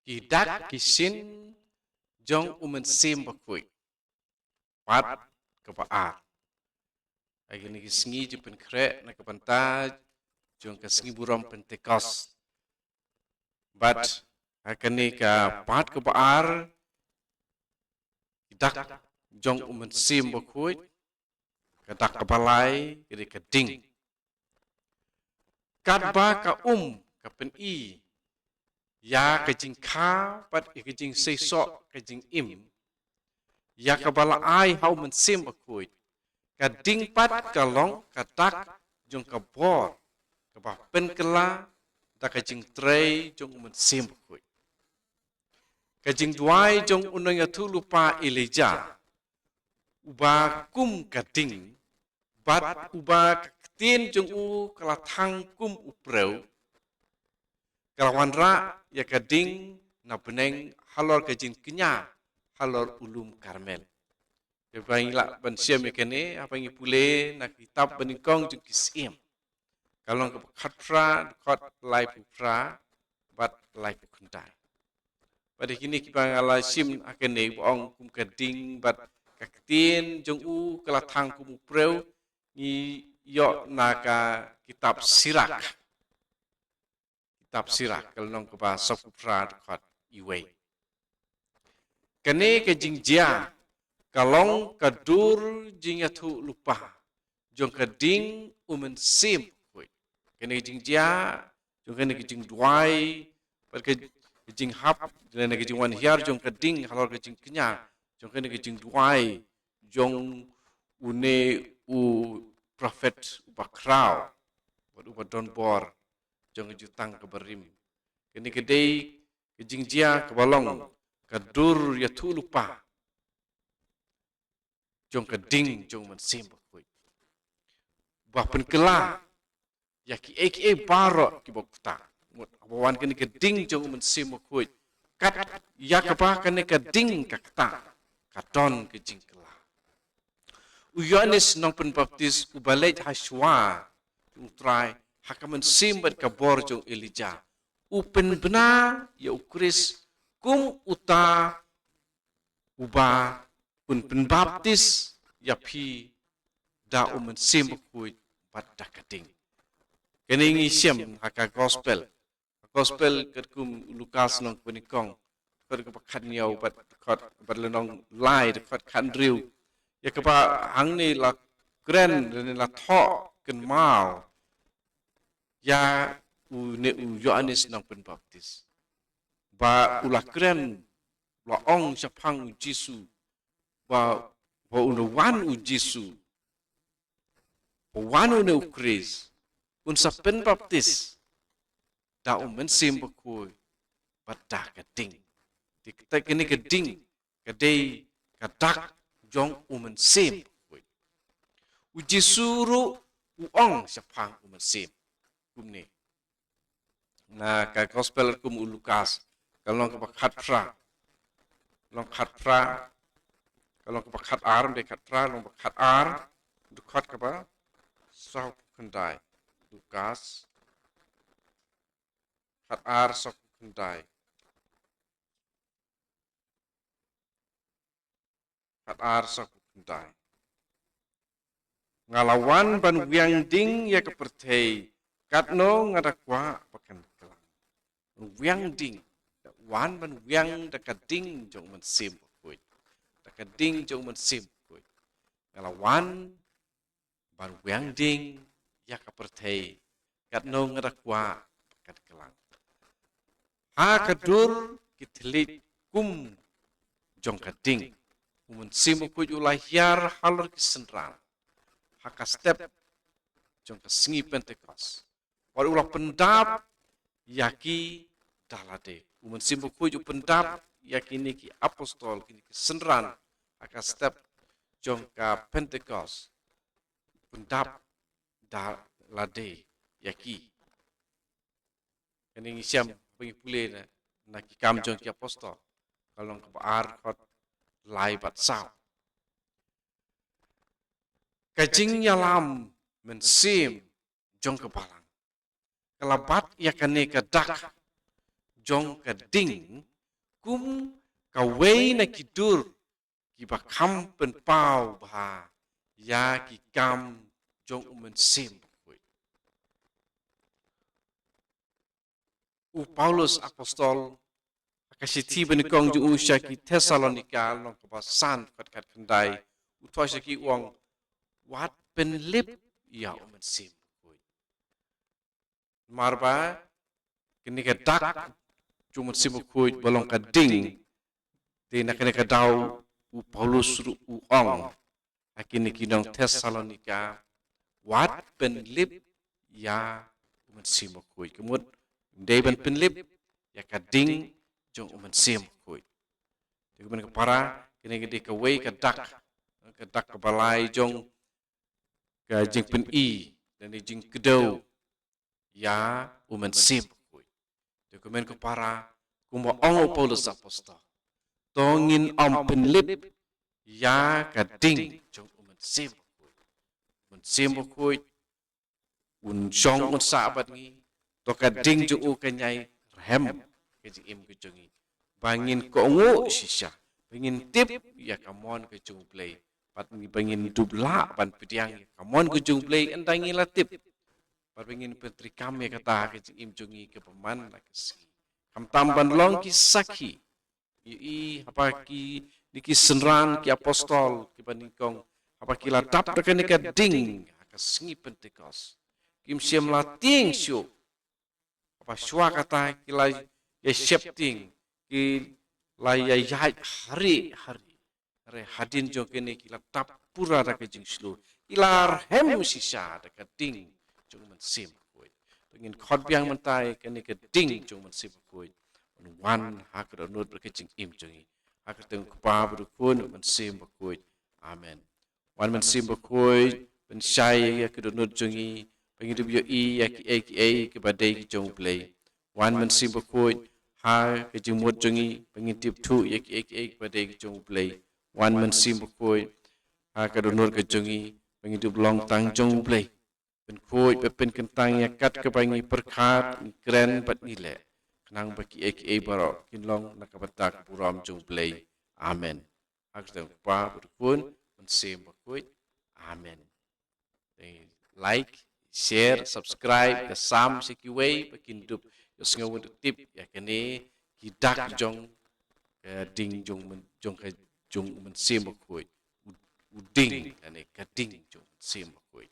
Kidak kisin jong sim bakui. Pat kepaar. Lagi ni kisingi je penkrek na kepantaj jong kisingi buram pentekos. But akan ni ka pat kepaar kidak jong sim bakui. Kadak kebalai kiri keding. Kadba ka ka pen ya kejing ka pat kejing sesok kejing im ya kabala ai hau sim bakui kading pat kalong kadak jong kabor kabah pen kela da kejing trei jong sim bakui kejing duai jong unang tu lupa Elijah uba kum kading bat uba tin jong kalathang kum upreu kalawan ra ya kading na beneng halor kejing kenya halor ulum Karmel. Kepaing la ban siam ikene apa ngi pule na kitab beningkong jung kisim. Kalong ke khatra khot lai pupra bat lai pukuntai. Pada kini kipang ala sim akene boong kum kading bat kaktin jung kalathang kum upreu ni yo naka kitab sirak. Kitab sirak kalong ke ba sopupra khot iwei. Kene ke jingjia kalong kadur jingatu lupa jong kading sim kene jingjia jong kene jing duai per ke jing hap kene ke jing wan hiar jong kading halor ke jing kenya jong kene ke jing duai jong une prophet bakrau upa don bor jong jutang ke berim kene ke dei ke jingjia ke balong kadur ya tu lupa jong kading jong sim bakui bah penkela ya ki baro ki bokta mut awan kini kading jong sim bakui kat ya kapa kene kading kakta katon ke jingkela uyanis nong pen baptis ubalej haswa utrai hakamen sim bat kabor jong Elijah upen bena ya ukris kum uta uba pun penbaptis ya pi da sim bakui bat da kading kene ngi siam haka gospel kerkum Lukas nong penikong per ke pakhan yau bat khot bat lenong lai de khot khan riu ya ke ba hang ni la kren ni la tho ken mau ya Yohanes nong penbaptis ba ulah kren la ong sapang Jisu ba unawan Jisu wanu ne ukris unsa penbaptis da sim bakui badak kading dikta kini kading kadai kadak jong sim bakui uji suru uong sapang sim kumni na ka gospel kum Lukas kalong ka khatra long khatra kalong ka khat ar de khatra long khat ar du khat ka ba sau kendai Lukas khat ar sau kendai khat ar sau kendai ngalawan ban wiang ding ya kepertei katno ngadakwa pakan kelang wiang ding wan ban wiang dakading jong sim bakui dakading jong sim bakui ngalawan ban wiang ding ya kepertei katno ngadakwa pakan kelang ha kadur kitlit kum jong kading sim bakui ulai hiar halor kisenran haka step jong kesingi Pentecost walau ulah pendap yaki dalade sim bakui ju pendap yakini ki apostol kini kesenran haka step jong ka Pentecost pendap dalade yaki kini siam pengi pule na ki kam jong ki apostol kalong ke ar khot lai bat sao kajing yalam mensim jong kebalang kalabat ya kane kadak jong kading kum kawai na kidur ki ba kham pen pau ba ya ki kam jong men sim u Paulus apostol kasi ti ben kong ju usha ki Thessalonika long ka san kat kendai u thoisa ki uang wat pen lip ya men sim marba kini ka dak cuma sim kuit bolong ka ding te na kene ka dau u Paulus ru u ong akini kinong Thessalonika wat pen lip ya men sim kuit kemut deben pen lip ya ka ding jong men sim kuit te kemen ka para kini ka ka wei ka dak ka balai jong ka jing pen i dan jing kedau ya men sim kuit te kemen ka para kuma ong Paulus apostol tongin pen lip ya ka ding jong men sim kuit un jong un sabat ngi to ka ding ju u ka nyai hem ke ji im ke jongi bangin ko ngu shisha bangin tip ya kamon ke jung play pat ngi bangin dubla pan pidiang kamon ke jung play endangi la tip pat bangin petri kame kata ke ji im jongi ke paman la ke si kam tamban long ki sakhi i apa ki niki senran ki apostol ki banikong apa ki la tap ka ni ka ding ka singi pentekos kim siam la ting syu apa shwa kata ki la ya shepting ki la ya hari hadin jo kene ki la tap pura da ke jing slu ilar hem sisa da ka ding jong man sim koi pengin khot biang mentai kene ka ding jong man sim koi wan hak da not ke jing im jongi hak teng pa bu kun man sim koi amen wan man sim koi ben shai ya ke do not jongi pengin du yo i ya ki ke badai ki jong play wan man sim koi ha ke jing mot jongi pengin tip thu ya ki badai ki jong play wan man sim koi ha ke do not ke jongi pengin du long tang jong play pen koi pe pen kentang ya kat ke pangi perkhat kren pat ni le nang baki aka baro kinlong nakabatak puram jong play amen akdang pa berkun mensim bakut amen like share subscribe ke sam sekiway bakin dup yos ngawun tip ya kene kidak jong ding jong ka jong mensim bakut uding ane kading jong mensim bakut